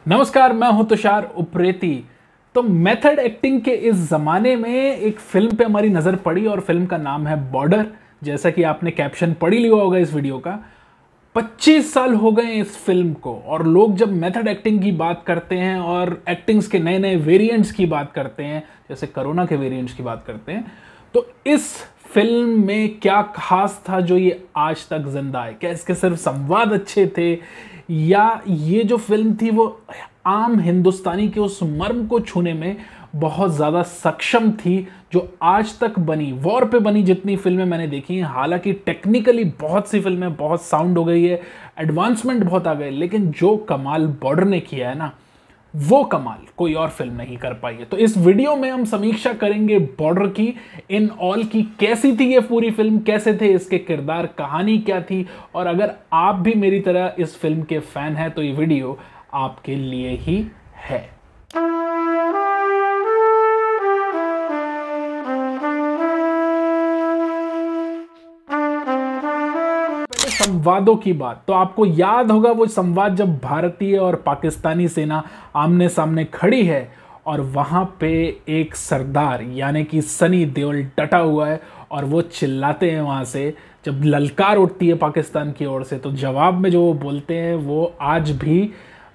नमस्कार, मैं हूं तुषार उप्रेती। तो मेथड एक्टिंग के इस ज़माने में एक फिल्म पे हमारी नज़र पड़ी और फिल्म का नाम है बॉर्डर। जैसा कि आपने कैप्शन पढ़ लिया होगा इस वीडियो का। 25 साल हो गए इस फिल्म को और लोग जब मेथड एक्टिंग की बात करते हैं और एक्टिंग्स के नए नए वेरिएंट्स की बात करते हैं, जैसे कोरोना के वेरिएंट्स की बात करते हैं, तो इस फिल्म में क्या खास था जो ये आज तक जिंदा है? क्या इसके सिर्फ संवाद अच्छे थे या ये जो फिल्म थी वो आम हिंदुस्तानी के उस मर्म को छूने में बहुत ज़्यादा सक्षम थी जो आज तक बनी, वॉर पे बनी जितनी फिल्में मैंने देखी हैं। हालांकि टेक्निकली बहुत सी फिल्में बहुत साउंड हो गई है, एडवांसमेंट बहुत आ गए, लेकिन जो कमाल बॉर्डर ने किया है ना, वो कमाल कोई और फिल्म नहीं कर पाई है। तो इस वीडियो में हम समीक्षा करेंगे बॉर्डर की, इन ऑल की। कैसी थी ये पूरी फिल्म, कैसे थे इसके किरदार, कहानी क्या थी, और अगर आप भी मेरी तरह इस फिल्म के फैन हैं तो ये वीडियो आपके लिए ही है। संवादों की बात, तो आपको याद होगा वो संवाद जब भारतीय और पाकिस्तानी सेना आमने सामने खड़ी है और वहां पे एक सरदार यानी कि सनी देओल डटा हुआ है और वो चिल्लाते हैं वहां से। जब ललकार उठती है पाकिस्तान की ओर से तो जवाब में जो वो बोलते हैं वो आज भी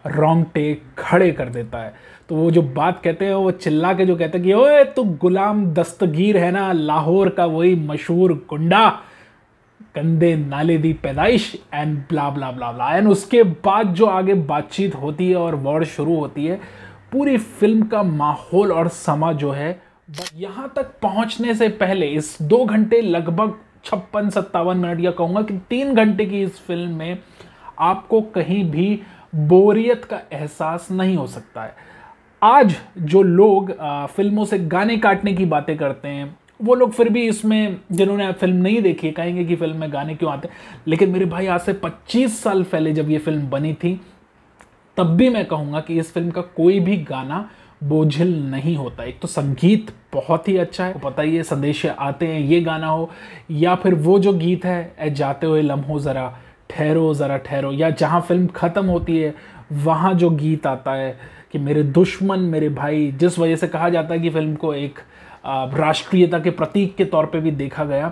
रोंगटे खड़े कर देता है। तो वो जो बात कहते हैं वो चिल्ला के जो कहते हैं कि ओए तू गुलाम दस्तगीर है ना, लाहौर का वही मशहूर गुंडा, गंदे नाले दी पैदाइश and blah blah blah blah. And उसके बाद जो आगे बातचीत होती है और वॉर शुरू होती है, पूरी फिल्म का माहौल और समा जो है यहाँ तक पहुंचने से पहले इस 2 घंटे लगभग 56-57 मिनट या कहूँगा कि 3 घंटे की इस फिल्म में आपको कहीं भी बोरियत का एहसास नहीं हो सकता है। आज जो लोग फिल्मों से गाने काटने की बातें करते हैं वो लोग फिर भी इसमें, जिन्होंने फिल्म नहीं देखी, कहेंगे कि फिल्म में गाने क्यों आते हैं। लेकिन मेरे भाई आज से 25 साल पहले जब ये फिल्म बनी थी तब भी मैं कहूँगा कि इस फिल्म का कोई भी गाना बोझिल नहीं होता। एक तो संगीत बहुत ही अच्छा है, पता ही है, संदेश आते हैं ये गाना हो या फिर वो जो गीत है ए जाते हुए लम्हो ज़रा ठहरो, या जहाँ फिल्म ख़त्म होती है वहाँ जो गीत आता है कि मेरे दुश्मन मेरे भाई, जिस वजह से कहा जाता है कि फिल्म को एक राष्ट्रीयता के प्रतीक के तौर पे भी देखा गया।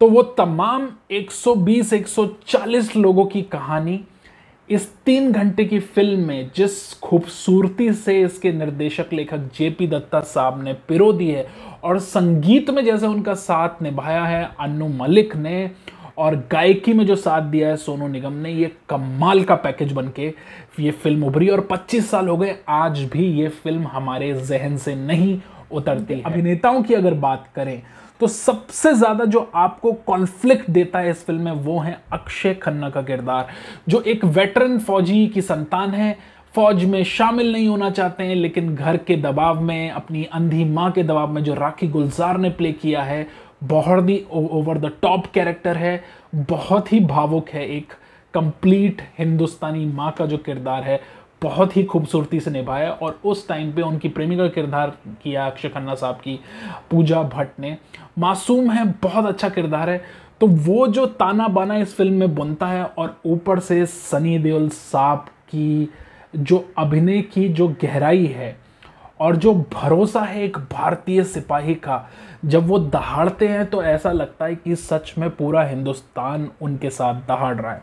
तो वो तमाम 120-140 लोगों की कहानी इस 3 घंटे की फिल्म में जिस खूबसूरती से इसके निर्देशक लेखक जेपी दत्ता साहब ने पिरो दी है और संगीत में जैसे उनका साथ निभाया है अन्नू मलिक ने और गायकी में जो साथ दिया है सोनू निगम ने, ये कमाल का पैकेज बनके ये फिल्म उभरी। और 25 साल हो गए, आज भी ये फिल्म हमारे जहन से नहीं उतरती। अभिनेताओं की अगर बात करें तो सबसे ज्यादा जो आपको कॉन्फ्लिक्ट देता है इस फिल्म में वो है अक्षय खन्ना का किरदार, जो एक वेटरन फौजी की संतान है, फौज में शामिल नहीं होना चाहते हैं, लेकिन घर के दबाव में, अपनी अंधी माँ के दबाव में जो राखी गुलजार ने प्ले किया है, बहुत ही ओवर द टॉप कैरेक्टर है, बहुत ही भावुक है। एक कंप्लीट हिंदुस्तानी माँ का जो किरदार है बहुत ही खूबसूरती से निभाया। और उस टाइम पे उनकी प्रेमिका किरदार किया अक्षय खन्ना साहब की पूजा भट्ट ने। मासूम है, बहुत अच्छा किरदार है। तो वो जो ताना बाना इस फिल्म में बुनता है और ऊपर से सनी देओल साहब की जो अभिनय की जो गहराई है और जो भरोसा है एक भारतीय सिपाही का, जब वो दहाड़ते हैं तो ऐसा लगता है कि सच में पूरा हिंदुस्तान उनके साथ दहाड़ रहा है,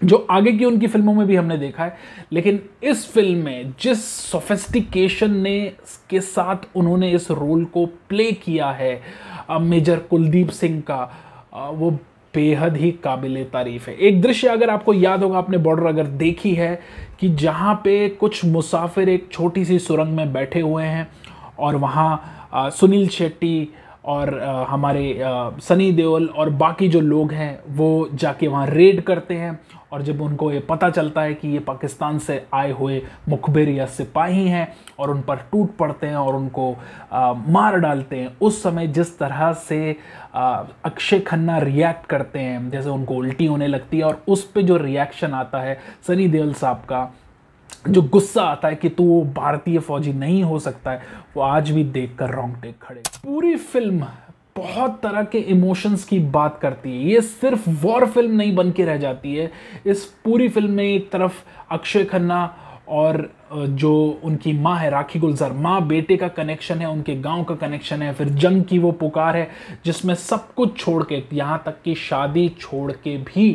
जो आगे की उनकी फिल्मों में भी हमने देखा है। लेकिन इस फिल्म में जिस सोफिस्टिकेशन ने के साथ उन्होंने इस रोल को प्ले किया है मेजर कुलदीप सिंह का, वो बेहद ही काबिले तारीफ है। एक दृश्य अगर आपको याद होगा, आपने बॉर्डर अगर देखी है, कि जहाँ पे कुछ मुसाफिर एक छोटी सी सुरंग में बैठे हुए हैं और वहाँ सुनील शेट्टी और हमारे सनी देओल और बाकी जो लोग हैं वो जाके वहाँ रेड करते हैं। और जब उनको ये पता चलता है कि ये पाकिस्तान से आए हुए मुखबिर या सिपाही हैं और उन पर टूट पड़ते हैं और उनको मार डालते हैं, उस समय जिस तरह से अक्षय खन्ना रिएक्ट करते हैं, जैसे उनको उल्टी होने लगती है और उस पे जो रिएक्शन आता है सनी देओल साहब का, जो गुस्सा आता है कि तू भारतीय फौजी नहीं हो सकता है, वो आज भी देखकर रोंगटे खड़े। पूरी फिल्म बहुत तरह के इमोशंस की बात करती है। ये सिर्फ वॉर फिल्म नहीं बन के रह जाती है। इस पूरी फिल्म में एक तरफ अक्षय खन्ना और जो उनकी माँ है राखी गुलजार, माँ बेटे का कनेक्शन है, उनके गांव का कनेक्शन है, फिर जंग की वो पुकार है जिसमें सब कुछ छोड़ के, यहाँ तक कि शादी छोड़ के भी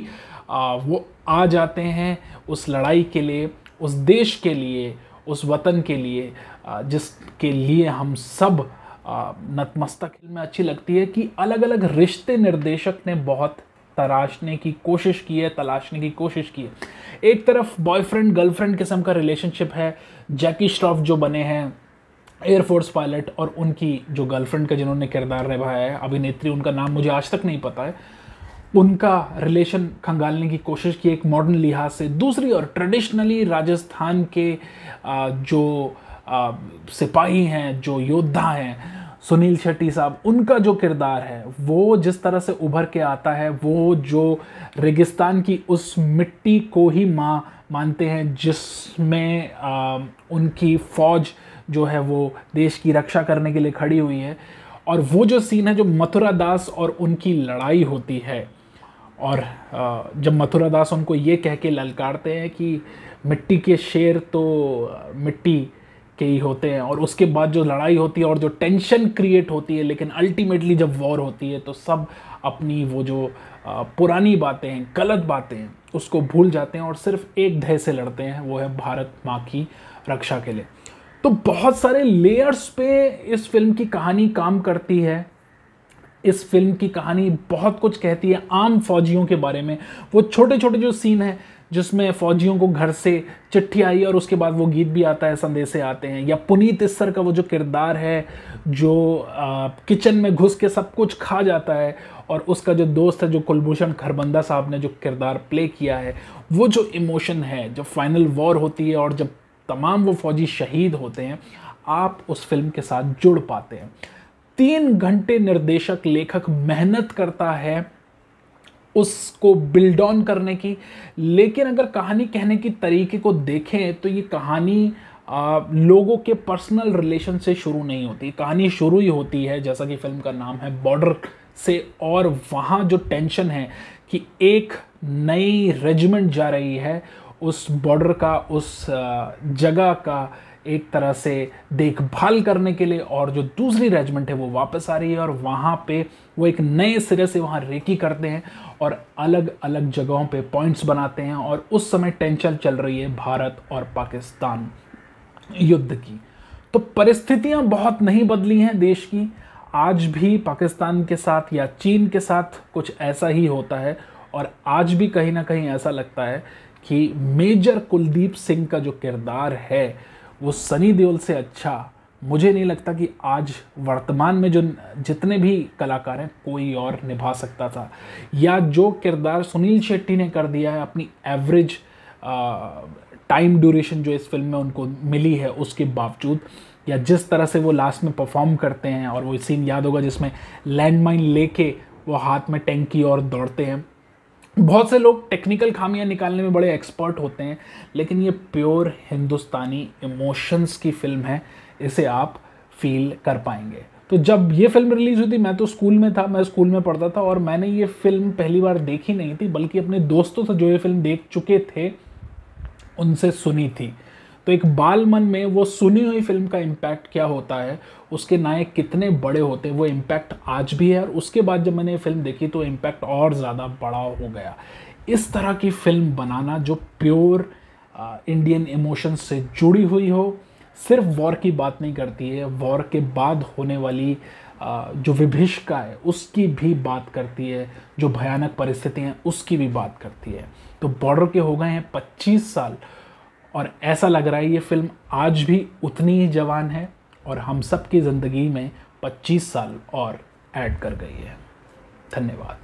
वो आ जाते हैं उस लड़ाई के लिए, उस देश के लिए, उस वतन के लिए जिसके लिए हम सब नतमस्तक। फिल्म अच्छी लगती है कि अलग अलग रिश्ते निर्देशक ने बहुत तराशने की कोशिश की है, तलाशने की कोशिश की है। एक तरफ बॉयफ्रेंड गर्लफ्रेंड किस्म का रिलेशनशिप है, जैकी श्रॉफ जो बने हैं एयरफोर्स पायलट, और उनकी जो गर्लफ्रेंड का जिन्होंने किरदार निभाया है, अभिनेत्री, उनका नाम मुझे आज तक नहीं पता है, उनका रिलेशन खंगालने की कोशिश की एक मॉडर्न लिहाज से। दूसरी और ट्रेडिशनली राजस्थान के जो सिपाही हैं, जो योद्धा हैं, सुनील शेट्टी साहब, उनका जो किरदार है वो जिस तरह से उभर के आता है, वो जो रेगिस्तान की उस मिट्टी को ही माँ मानते हैं जिसमें उनकी फौज जो है वो देश की रक्षा करने के लिए खड़ी हुई है, और वो जो सीन है जो मथुरा दास और उनकी लड़ाई होती है, और जब मथुरा दास उनको ये कह के ललकारते हैं कि मिट्टी के शेर तो मिट्टी के ही होते हैं, और उसके बाद जो लड़ाई होती है और जो टेंशन क्रिएट होती है, लेकिन अल्टीमेटली जब वॉर होती है तो सब अपनी वो जो पुरानी बातें हैं, गलत बातें हैं, उसको भूल जाते हैं और सिर्फ एक ध्येय से लड़ते हैं, वो है भारत माँ की रक्षा के लिए। तो बहुत सारे लेयर्स पे इस फिल्म की कहानी काम करती है। इस फिल्म की कहानी बहुत कुछ कहती है आम फौजियों के बारे में। वो छोटे छोटे जो सीन हैं जिसमें फौजियों को घर से चिट्ठी आई और उसके बाद वो गीत भी आता है, संदेशे आते हैं, या पुनीत इस्सर का वो जो किरदार है जो किचन में घुस के सब कुछ खा जाता है, और उसका जो दोस्त है जो कुलभूषण खरबंदा साहब ने जो किरदार प्ले किया है, वो जो इमोशन है जब फाइनल वॉर होती है और जब तमाम वो फौजी शहीद होते हैं, आप उस फिल्म के साथ जुड़ पाते हैं। 3 घंटे निर्देशक लेखक मेहनत करता है उसको बिल्ड ऑन करने की, लेकिन अगर कहानी कहने की तरीके को देखें तो ये कहानी लोगों के पर्सनल रिलेशन से शुरू नहीं होती। कहानी शुरू ही होती है, जैसा कि फिल्म का नाम है, बॉर्डर से, और वहाँ जो टेंशन है कि एक नई रेजिमेंट जा रही है, उस बॉर्डर का, उस जगह का एक तरह से देखभाल करने के लिए, और जो दूसरी रेजिमेंट है वो वापस आ रही है, और वहाँ पे वो एक नए सिरे से वहाँ रेकी करते हैं और अलग अलग जगहों पे पॉइंट्स बनाते हैं, और उस समय टेंशन चल रही है भारत और पाकिस्तान युद्ध की। तो परिस्थितियाँ बहुत नहीं बदली हैं देश की, आज भी पाकिस्तान के साथ या चीन के साथ कुछ ऐसा ही होता है, और आज भी कहीं ना कहीं ऐसा लगता है कि मेजर कुलदीप सिंह का जो किरदार है वो सनी देओल से अच्छा मुझे नहीं लगता कि आज वर्तमान में जो जितने भी कलाकार हैं कोई और निभा सकता था, या जो किरदार सुनील शेट्टी ने कर दिया है अपनी एवरेज टाइम ड्यूरेशन जो इस फिल्म में उनको मिली है उसके बावजूद, या जिस तरह से वो लास्ट में परफॉर्म करते हैं, और वो सीन याद होगा जिसमें लैंडमाइन लेके वो हाथ में टैंक की ओर दौड़ते हैं। बहुत से लोग टेक्निकल खामियां निकालने में बड़े एक्सपर्ट होते हैं, लेकिन ये प्योर हिंदुस्तानी इमोशंस की फिल्म है, इसे आप फील कर पाएंगे। तो जब ये फिल्म रिलीज़ हुई थी मैं तो स्कूल में था, मैं स्कूल में पढ़ता था, और मैंने ये फिल्म पहली बार देखी नहीं थी, बल्कि अपने दोस्तों से जो ये फिल्म देख चुके थे उनसे सुनी थी। तो एक बाल मन में वो सुनी हुई फिल्म का इम्पैक्ट क्या होता है, उसके नायक कितने बड़े होते हैं, वो इम्पैक्ट आज भी है, और उसके बाद जब मैंने ये फिल्म देखी तो इम्पैक्ट और ज़्यादा बड़ा हो गया। इस तरह की फिल्म बनाना जो प्योर इंडियन इमोशंस से जुड़ी हुई हो, सिर्फ वॉर की बात नहीं करती है, वॉर के बाद होने वाली जो विभीषिका है उसकी भी बात करती है, जो भयानक परिस्थितियाँ हैं उसकी भी बात करती है। तो बॉर्डर के हो गए हैं 25 साल, और ऐसा लग रहा है ये फिल्म आज भी उतनी ही जवान है, और हम सब की ज़िंदगी में 25 साल और ऐड कर गई है। धन्यवाद।